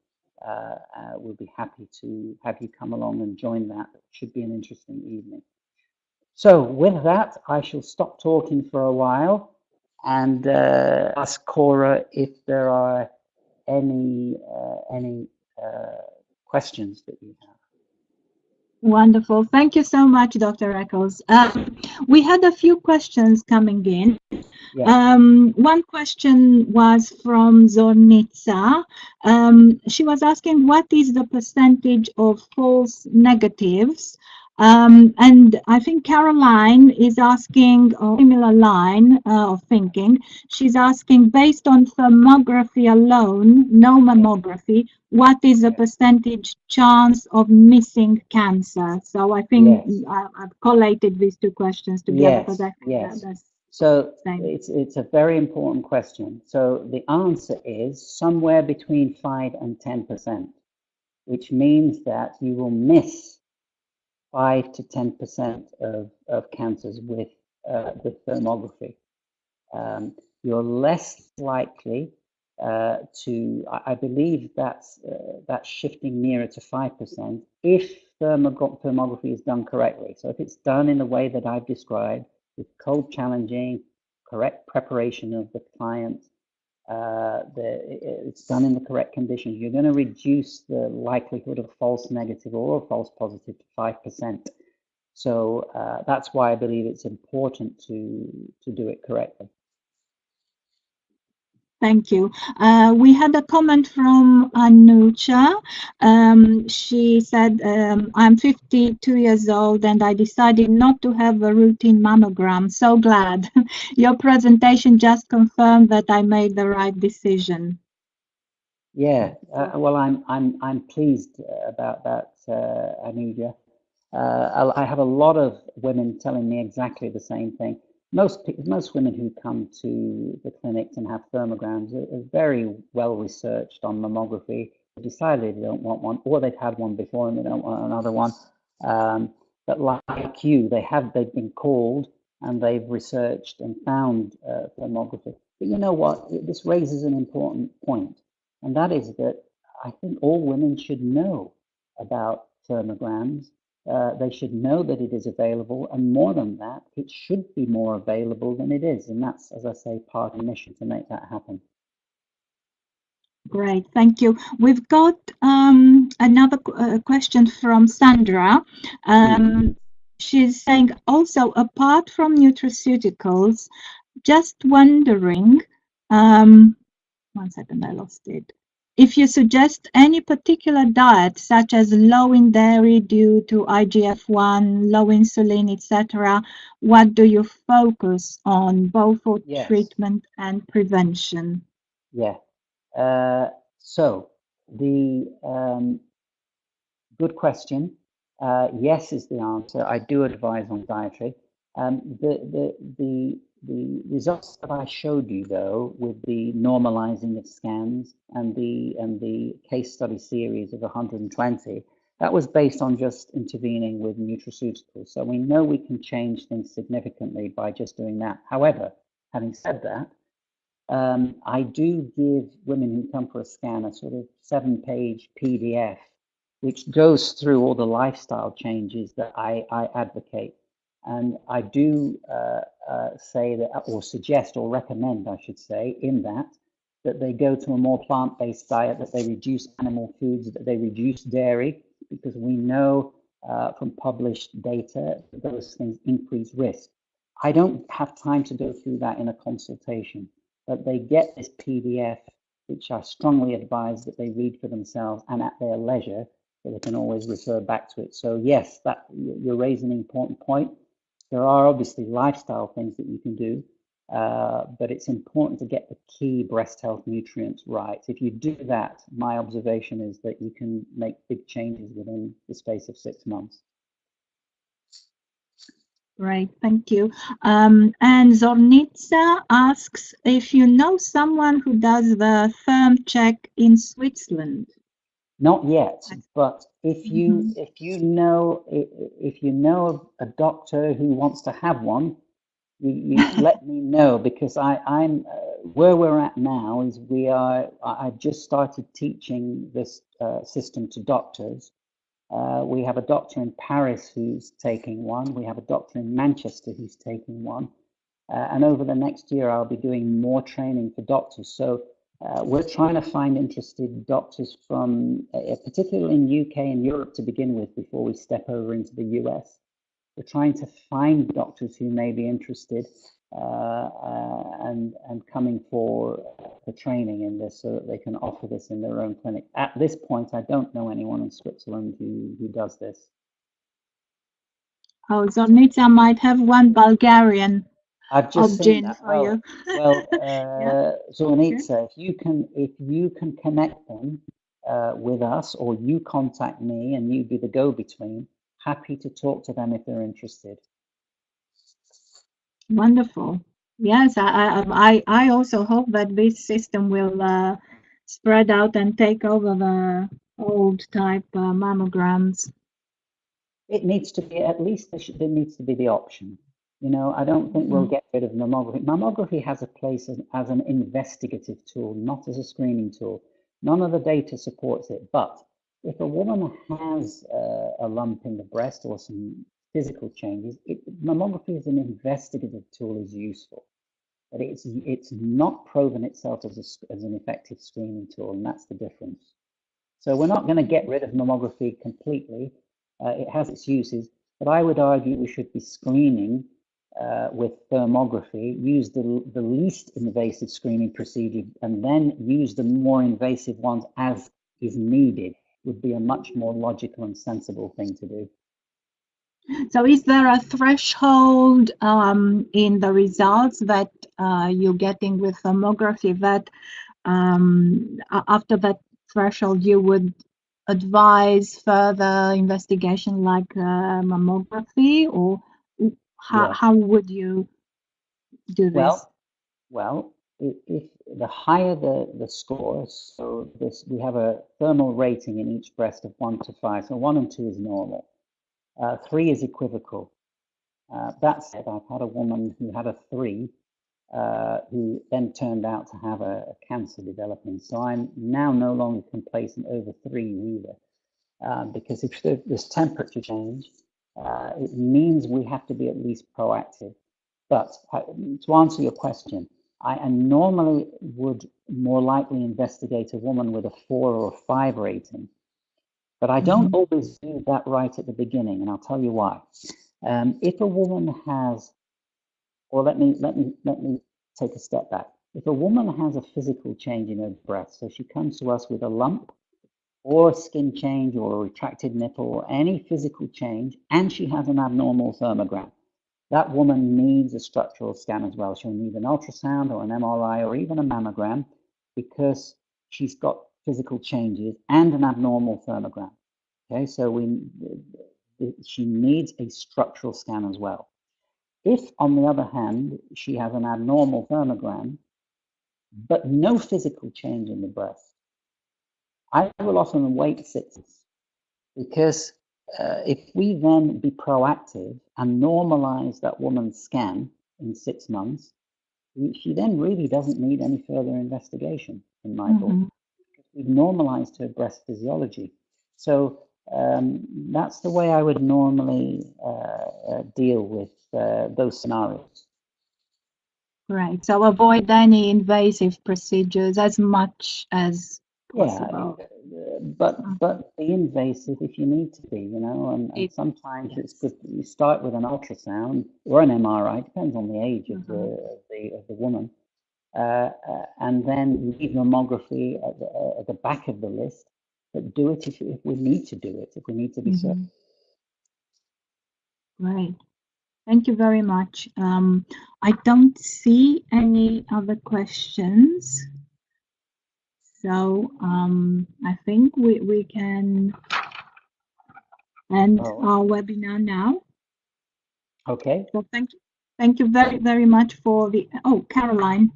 Speaker 1: We'll be happy to have you come along and join that. It should be an interesting evening. So with that, I shall stop talking for a while and ask Cora if there are any questions that you have.
Speaker 2: Wonderful. Thank you so much, Dr. Eccles. We had a few questions coming in. Yeah. One question was from Zornitsa. She was asking, what is the percentage of false negatives? And I think Caroline is asking a similar line of thinking. She's asking, based on thermography alone, no mammography, what is the percentage chance of missing cancer? So I think I've collated these two questions together because I think that's
Speaker 1: so it's a very important question. So the answer is somewhere between 5 and 10%, which means that you will miss 5 to 10% of cancers with thermography. You're less likely to, I believe that's shifting nearer to 5% if thermography is done correctly. So if it's done in the way that I've described, with cold challenging, correct preparation of the client, it's done in the correct conditions, you're going to reduce the likelihood of false negative or false positive to 5%. So that's why I believe it's important to do it correctly.
Speaker 2: Thank you. We had a comment from Anucha. She said, I'm 52 years old and I decided not to have a routine mammogram. So glad. Your presentation just confirmed that I made the right decision.
Speaker 1: Yeah, well, I'm pleased about that, Anuja. I have a lot of women telling me exactly the same thing. Most women who come to the clinics and have thermograms are very well researched on mammography. They decided they don't want one, or they've had one before and they don't want another one. But like you, they've been called and they've researched and found thermography. But you know what? This raises an important point, and that is that I think all women should know about thermograms. They should know that it is available, and more than that, it should be more available than it is. And that's, as I say, part of the mission to make that happen.
Speaker 2: Great, thank you. We've got another question from Sandra. She's saying, also, apart from nutraceuticals, just wondering, one second, I lost it. If you suggest any particular diet, such as low in dairy due to IGF-1, low insulin, etc., what do you focus on, both for treatment and prevention?
Speaker 1: Yeah. So the good question. Yes is the answer. I do advise on dietary. The results that I showed you, though, with the normalizing of scans and the case study series of 120, that was based on just intervening with nutraceuticals. So we know we can change things significantly by just doing that. However, having said that, I do give women who come for a scan a sort of 7-page PDF, which goes through all the lifestyle changes that I advocate. And I do say that, or suggest, or recommend, I should say, in that they go to a more plant-based diet, that they reduce animal foods, that they reduce dairy, because we know from published data that those things increase risk. I don't have time to go through that in a consultation, but they get this PDF, which I strongly advise that they read for themselves and at their leisure, so they can always refer back to it. So yes, that you're raising an important point. There are obviously lifestyle things that you can do, but it's important to get the key breast health nutrients right. If you do that, my observation is that you can make big changes within the space of 6 months.
Speaker 2: Great, thank you. And Zornitsa asks if you know someone who does the therm check in Switzerland.
Speaker 1: Not yet, but if you know a doctor who wants to have one, you let me know, because I'm where we're at now is I've just started teaching this system to doctors. We have a doctor in Paris who's taking one. We have a doctor in Manchester who's taking one. And over the next year, I'll be doing more training for doctors. So we're trying to find interested doctors from, particularly in UK and Europe to begin with, before we step over into the US. We're trying to find doctors who may be interested and coming for training in this, so that they can offer this in their own clinic. At this point, I don't know anyone in Switzerland who does this.
Speaker 2: Oh, Zornitsa might have one Bulgarian.
Speaker 1: I've just seen that.
Speaker 2: Well,
Speaker 1: Zornitsa, if you can connect them with us, or you contact me and you be the go-between, happy to talk to them if they're interested.
Speaker 2: Wonderful. Yes, I also hope that this system will spread out and take over the old type mammograms.
Speaker 1: It needs to be, at least there needs to be the option. You know, I don't think we'll get rid of mammography. Mammography has a place as an investigative tool, not as a screening tool. None of the data supports it. But if a woman has a lump in the breast or some physical changes, mammography as an investigative tool is useful. But it's not proven itself as an effective screening tool, and that's the difference. So we're not going to get rid of mammography completely. It has its uses, but I would argue we should be screening with thermography, use the least invasive screening procedure, and then use the more invasive ones as is needed, would be a much more logical and sensible thing to do.
Speaker 2: So is there a threshold in the results that you're getting with thermography that after that threshold you would advise further investigation like mammography, or how would you do this?
Speaker 1: Well, if the higher the score, so we have a thermal rating in each breast of 1 to 5. So 1 and 2 is normal. 3 is equivocal. That said, I've had a woman who had a 3, who then turned out to have a cancer developing. So I'm now no longer complacent over 3 either, because if there's temperature change, it means we have to be at least proactive. But to answer your question, I normally would more likely investigate a woman with a 4 or a 5 rating. But I don't always do that right at the beginning, and I'll tell you why. If a woman has, or let me take a step back. If a woman has a physical change in her breast, so she comes to us with a lump, or a skin change, or a retracted nipple, or any physical change, and she has an abnormal thermogram, that woman needs a structural scan as well. She'll need an ultrasound or an MRI or even a mammogram, because she's got physical changes and an abnormal thermogram. Okay, so she needs a structural scan as well. If, on the other hand, she has an abnormal thermogram, but no physical change in the breast, I will often wait 6 months, because if we then be proactive and normalize that woman's scan in 6 months, she then really doesn't need any further investigation, in my book. We've normalized her breast physiology. So that's the way I would normally deal with those scenarios.
Speaker 2: Right. So avoid any invasive procedures as much as possible.
Speaker 1: Yeah, but be invasive if you need to be, you know, and sometimes it's good that you start with an ultrasound or an MRI, depends on the age of the woman, and then leave mammography at the back of the list, but do it if we need to do it, if we need to be certain.
Speaker 2: Right. Thank you very much. I don't see any other questions. So I think we can end our webinar now.
Speaker 1: Okay.
Speaker 2: So thank you very, very much for the, Caroline.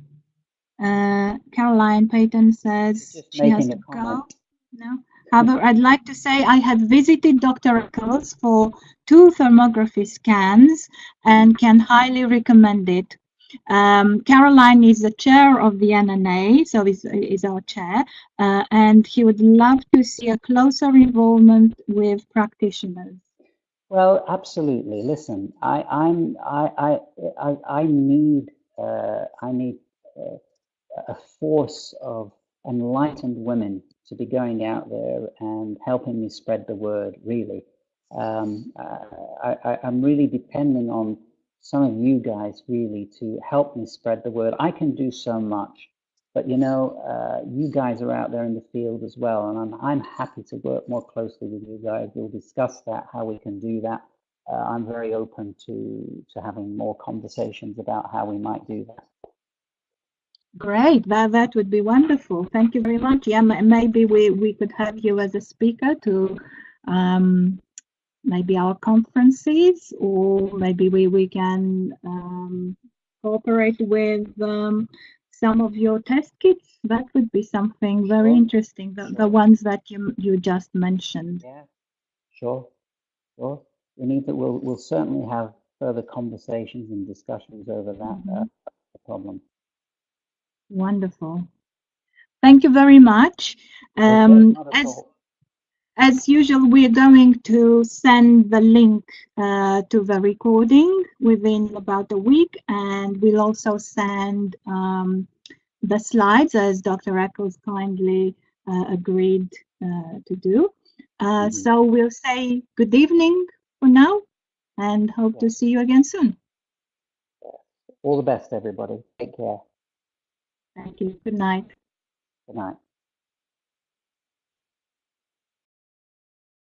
Speaker 2: Caroline Payton says she has to go now. However, I'd like to say I had visited Dr. Eccles for 2 thermography scans and can highly recommend it. Caroline is the chair of the NNA, so is our chair, and he would love to see a closer involvement with practitioners.
Speaker 1: Well, absolutely. Listen, I need a force of enlightened women to be going out there and helping me spread the word, really. I'm really depending on some of you guys really to help me spread the word. I can do so much, but you know, you guys are out there in the field as well, and I'm happy to work more closely with you guys. We'll discuss that, how we can do that. I'm very open to having more conversations about how we might do that.
Speaker 2: Great, that would be wonderful. Thank you very much. Yeah, maybe we could have you as a speaker to maybe our conferences, or maybe we can cooperate with some of your test kits. That would be something very interesting. The ones that you just mentioned.
Speaker 1: Yeah, sure. We need that. We'll certainly have further conversations and discussions over that problem.
Speaker 2: Wonderful. Thank you very much. As usual, we're going to send the link to the recording within about a week, and we'll also send the slides, as Dr. Eccles kindly agreed to do. So we'll say good evening for now, and hope to see you again soon.
Speaker 1: All the best, everybody. Take care.
Speaker 2: Thank you. Good night.
Speaker 1: Good night.